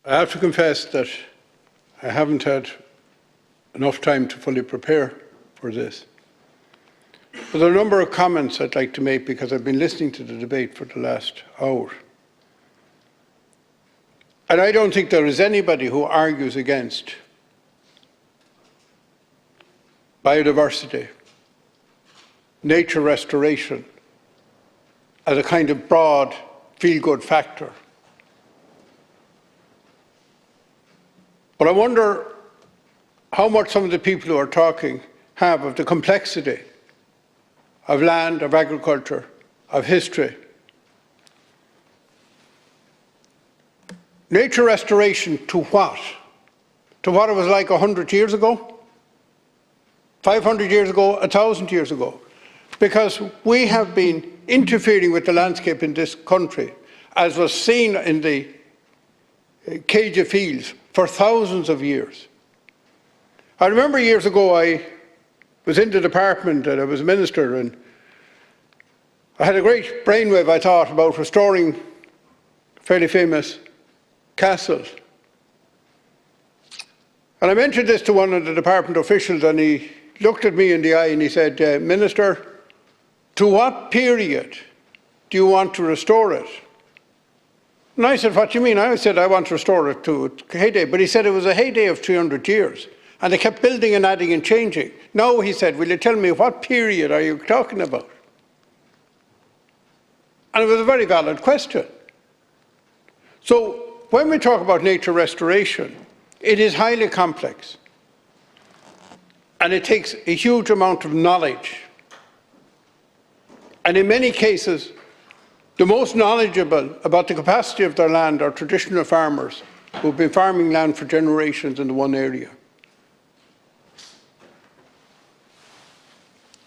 I have to confess that I haven't had enough time to fully prepare for this. But there are a number of comments I'd like to make because I've been listening to the debate for the last hour. And I don't think there is anybody who argues against biodiversity, nature restoration, as a kind of broad feel-good factor. But I wonder how much some of the people who are talking have of the complexity of land, of agriculture, of history. Nature restoration to what? To what it was like 100 years ago? 500 years ago? 1,000 years ago? Because we have been interfering with the landscape in this country, as was seen in the Cage of Fields, for thousands of years. I remember years ago I was in the department and I was a minister, and I had a great brainwave, I thought, about restoring fairly famous castles. And I mentioned this to one of the department officials, and he looked at me in the eye and he said, Minister, to what period do you want to restore it? And I said, what do you mean? I said, I want to restore it to its heyday. But he said it was a heyday of 300 years. And they kept building and adding and changing. No, he said, will you tell me what period are you talking about? And it was a very valid question. So when we talk about nature restoration, it is highly complex. And it takes a huge amount of knowledge. And in many cases, the most knowledgeable about the capacity of their land are traditional farmers who have been farming land for generations in the one area.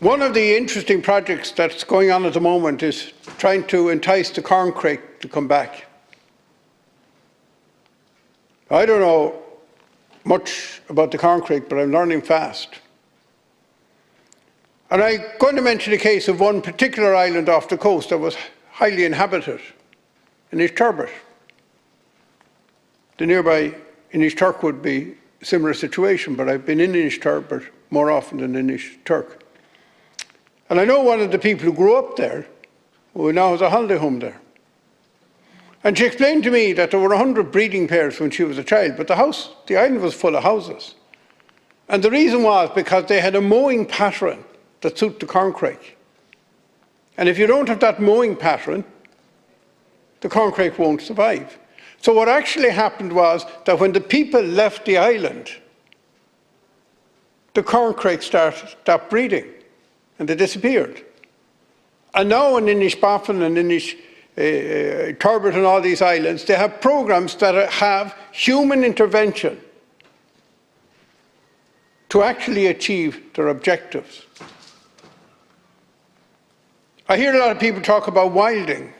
One of the interesting projects that's going on at the moment is trying to entice the corncrake to come back. I don't know much about the corncrake, but I'm learning fast. And I'm going to mention a case of one particular island off the coast that was highly inhabited, in Turbot. The nearby Inishturk would be a similar situation, but I've been in Turbot more often than Inishturk. And I know one of the people who grew up there, who now has a holiday home there. And she explained to me that there were 100 breeding pairs when she was a child, but the island was full of houses. And the reason was because they had a mowing pattern that suited the corncrake. And if you don't have that mowing pattern, the corncrake won't survive. So what actually happened was that when the people left the island, the corncrake stopped breeding, and they disappeared. And now in Inishbofin and Turbot and all these islands, they have programs that have human intervention to actually achieve their objectives. I hear a lot of people talk about wilding.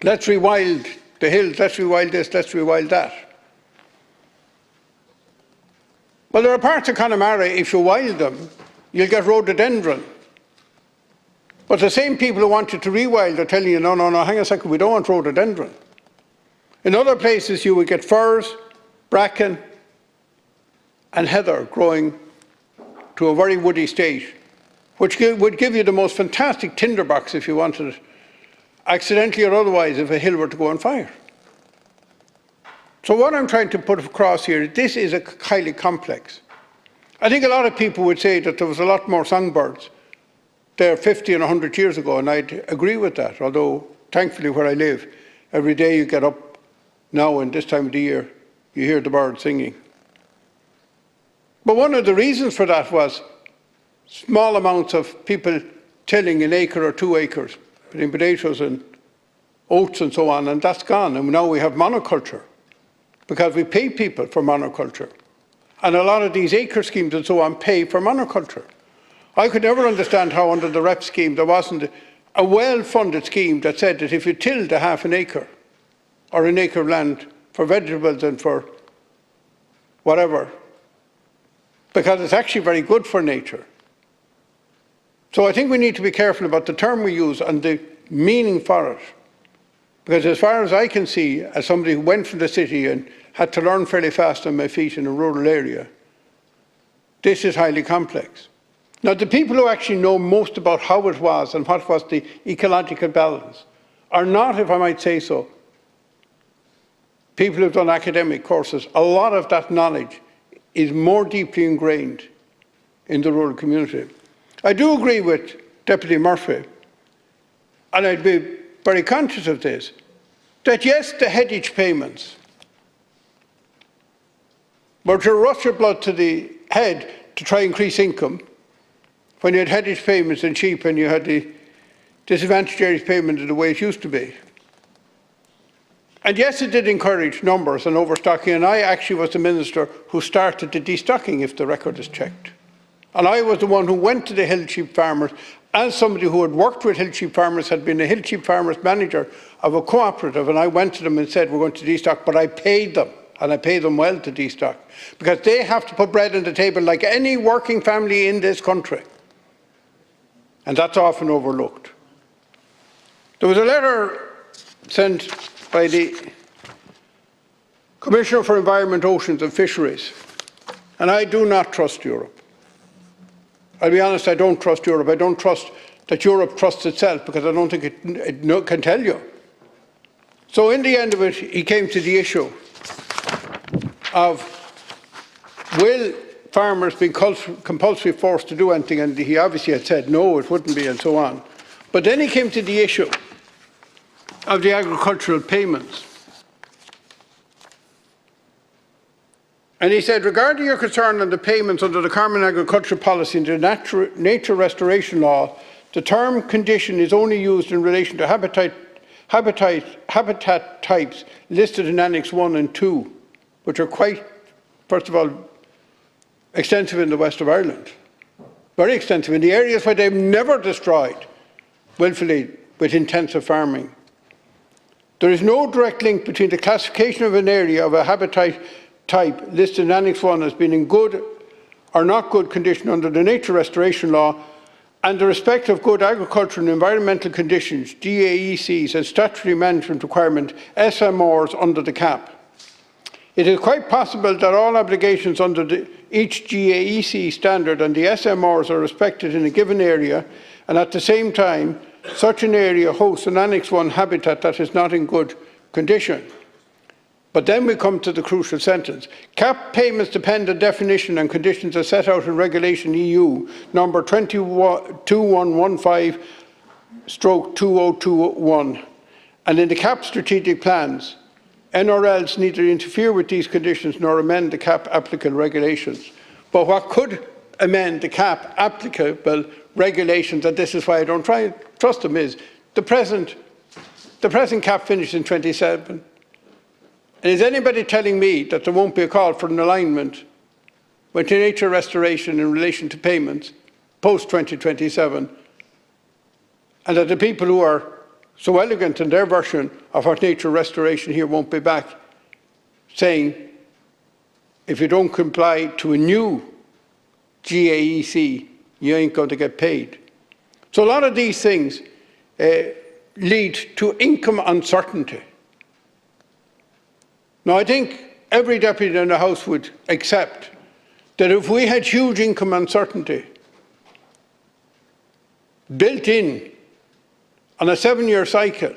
Let's rewild the hills, let's rewild this, let's rewild that. Well, there are parts of Connemara, if you wild them, you'll get rhododendron. But the same people who want you to rewild are telling you, no, hang on a second, we don't want rhododendron. In other places, you would get firs, bracken, and heather growing to a very woody state, which would give you the most fantastic tinderbox if you wanted it, accidentally or otherwise, if a hill were to go on fire. So what I'm trying to put across here, this is a highly complex. I think a lot of people would say that there was a lot more songbirds there 50 and 100 years ago, and I'd agree with that, although thankfully where I live, every day you get up now and this time of the year, you hear the birds singing. But one of the reasons for that was small amounts of people tilling an acre or 2 acres, putting potatoes and oats and so on, and that's gone. And now we have monoculture because we pay people for monoculture. And a lot of these acre schemes and so on pay for monoculture. I could never understand how under the REP scheme there wasn't a well-funded scheme that said that if you tilled a half an acre or an acre of land for vegetables and for whatever, because it's actually very good for nature. So I think we need to be careful about the term we use and the meaning for it. Because as far as I can see, as somebody who went from the city and had to learn fairly fast on my feet in a rural area, this is highly complex. Now, the people who actually know most about how it was and what was the ecological balance are not, if I might say so, people who've done academic courses. A lot of that knowledge is more deeply ingrained in the rural community. I do agree with Deputy Murphy, and I'd be very conscious of this, that yes, the headage payments were to rush your blood to the head to try and increase income, when you had headage payments and cheap and you had the disadvantaged areas payment in the way it used to be. And yes, it did encourage numbers and overstocking, and I actually was the minister who started the destocking, if the record is checked. And I was the one who went to the hill sheep farmers, as somebody who had worked with hill sheep farmers, had been a hill sheep farmers manager of a cooperative, and I went to them and said, we're going to destock, but I paid them, and I paid them well to destock, because they have to put bread on the table like any working family in this country. And that's often overlooked. There was a letter sent by the Commissioner for Environment, Oceans and Fisheries, and I do not trust Europe. I'll be honest, I don't trust Europe. I don't trust that Europe trusts itself, because I don't think it can tell you. So in the end of it, he came to the issue of, will farmers be compulsory forced to do anything? And he obviously had said no, it wouldn't be, and so on. But then he came to the issue of the agricultural payments. And he said, regarding your concern on the payments under the Common Agricultural Policy and the Nature Restoration Law, the term condition is only used in relation to habitat types listed in Annex 1 and 2, which are quite, first of all, extensive in the west of Ireland. Very extensive in the areas where they've never destroyed willfully with intensive farming. There is no direct link between the classification of an area of a habitat type listed in Annex 1 as being in good or not good condition under the Nature Restoration Law and the respective good agricultural and environmental conditions, GAECs, and statutory management requirement, SMRs, under the CAP. It is quite possible that all obligations under each GAEC standard and the SMRs are respected in a given area, and at the same time, such an area hosts an Annex 1 habitat that is not in good condition. But then we come to the crucial sentence. CAP payments depend on definition and conditions as set out in Regulation EU number 2115/2021. And in the CAP strategic plans, NRLs neither interfere with these conditions nor amend the CAP applicable regulations. But what could amend the CAP applicable regulations, and this is why I don't trust them, is the present CAP finished in 27. And is anybody telling me that there won't be a call for an alignment with nature restoration in relation to payments post-2027, and that the people who are so elegant in their version of what nature restoration here won't be back saying, if you don't comply to a new GAEC, you ain't going to get paid. So a lot of these things lead to income uncertainty. Now, I think every deputy in the House would accept that if we had huge income uncertainty built in on a 7-year cycle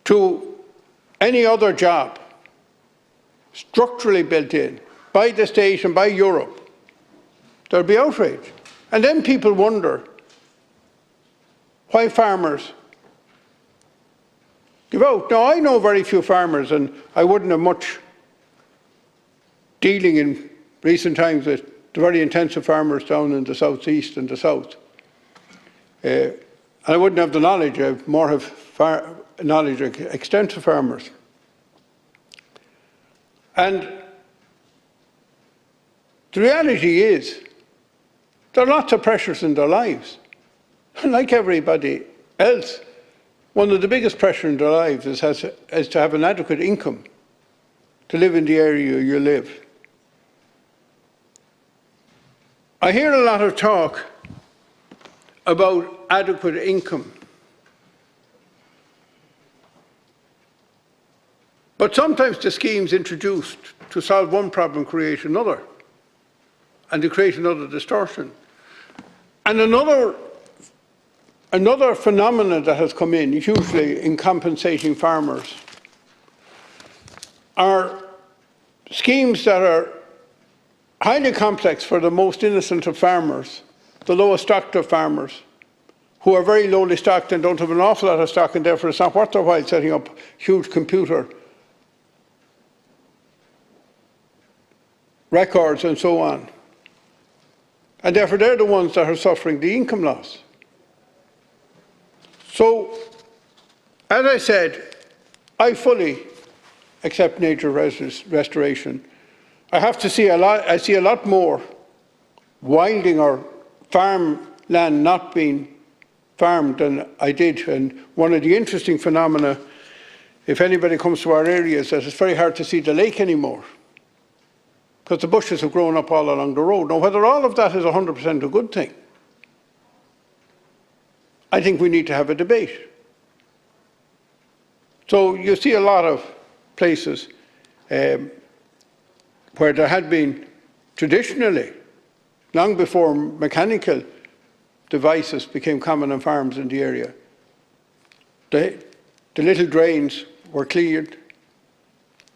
to any other job, structurally built in by the state and by Europe, there'd be outrage. And then people wonder why farmers give out. Now, I know very few farmers, and I wouldn't have much dealing in recent times with the very intensive farmers down in the southeast and the south. And I wouldn't have the knowledge. I more have knowledge of extensive farmers. And the reality is, there are lots of pressures in their lives. And like everybody else, one of the biggest pressures in their lives is to have an adequate income to live in the area you live. I hear a lot of talk about adequate income. But sometimes the schemes introduced to solve one problem create another, and they create another distortion. And another phenomenon that has come in, hugely in compensating farmers, are schemes that are highly complex for the most innocent of farmers, the lowest stocked of farmers, who are very lowly stocked and don't have an awful lot of stock, and therefore it's not worth their while setting up huge computer records and so on. And therefore they're the ones that are suffering the income loss. So, as I said, I fully accept nature restoration. I see a lot more wilding or farmland not being farmed than I did. And one of the interesting phenomena, if anybody comes to our area, is that it's very hard to see the lake anymore, because the bushes have grown up all along the road. Now, whether all of that is 100% a good thing, I think we need to have a debate. So you see a lot of places where there had been traditionally, long before mechanical devices became common on farms in the area, the little drains were cleared,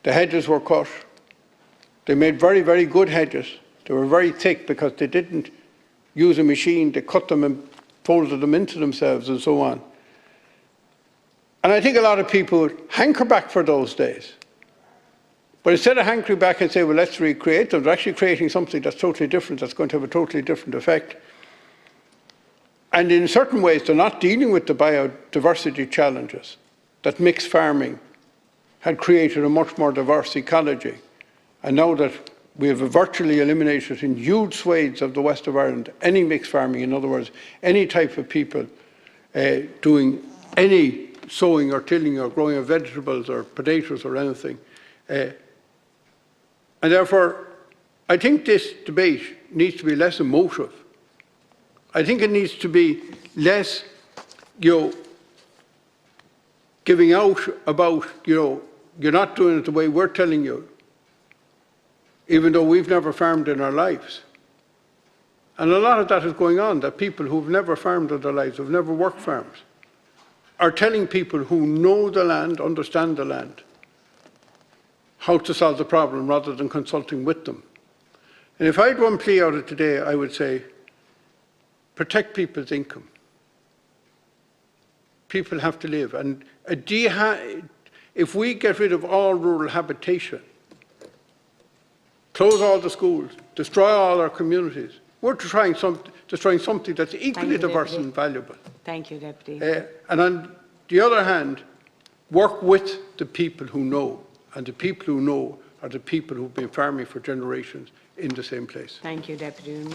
the hedges were cut. They made very, very good hedges. They were very thick because they didn't use a machine. They cut them and folded them into themselves and so on. And I think a lot of people would hanker back for those days. But instead of hankering back and say, well, let's recreate them, they're actually creating something that's totally different, that's going to have a totally different effect. And in certain ways, they're not dealing with the biodiversity challenges that mixed farming had created a much more diverse ecology. And now that we have virtually eliminated in huge swathes of the west of Ireland any mixed farming, in other words, any type of people doing any sowing or tilling or growing of vegetables or potatoes or anything. And therefore, I think this debate needs to be less emotive. I think it needs to be less, giving out about, you're not doing it the way we're telling you, even though we've never farmed in our lives. And a lot of that is going on, that people who've never farmed in their lives, who've never worked farms, are telling people who know the land, understand the land, how to solve the problem rather than consulting with them. And if I had one plea out of today, I would say, protect people's income. People have to live. And if we get rid of all rural habitation, close all the schools, destroy all our communities, we're destroying something that's equally diverse and valuable. Thank you, Deputy. And on the other hand, work with the people who know, and the people who know are the people who've been farming for generations in the same place. Thank you, Deputy.